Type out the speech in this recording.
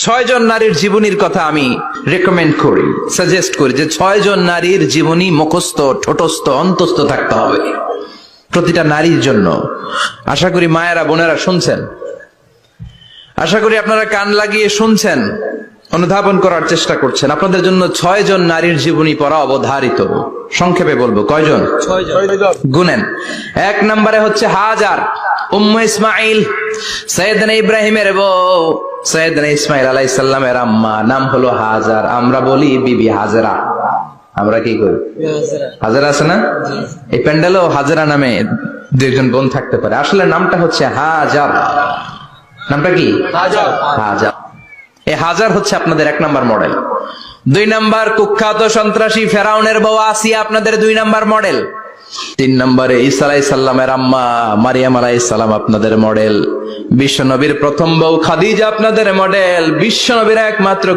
6 জন নারীর জীবনীর কথা আমি রেকমেন্ড করি, সাজেস্ট করি যে 6 জন নারীর জীবনী মুখস্থ, ঠোঁটস্থ, অন্তস্থ থাকতে হবে প্রতিটা নারীর জন্য। আশা করি মায়েরা, বোনেরা শুনছেন, আশা করি আপনারা কান লাগিয়ে শুনছেন, অনুধাবন করার চেষ্টা করছেন। আপনাদের জন্য 6 জন নারীর জীবনী পড়া অবধারিত। সংক্ষেপে বলবো, কয়জন? 6 জন। গুনেন। 1 নম্বরে হচ্ছে হাজার, উম্মে ইসমাইল, সৈয়দনা ইব্রাহিমের বউ, সৈয়দনা ইসমাইল আলাইহিস সালামের আম্মা, নাম হলো হাজার। আমরা বলি বিবি হাজরা। আমরা কি করি? হাজরা আছে না? এই প্যান্ডেলেও হাজরা নামে 2 জন বোন থাকতে পারে। আসলে নামটা হচ্ছে হাজার। নামটা কি? হাজার। হাজার। এই হাজার হচ্ছে আপনাদের 1 নাম্বার মডেল। 2 নাম্বার কুখ্যাত সন্ত্রাসী ফেরাউনের বউ আসিয়া আপনাদের 2 নাম্বার মডেল। 3 নম্বরে ঈসা আলাইহিস সালামের আম্মা মারিয়াম আলাইহিস সালাম আপনাদের মডেল। বিশ্ব নবীর প্রথম বউ খাদিজা আপনাদের মডেল। বিশ্ব নবীর একমাত্র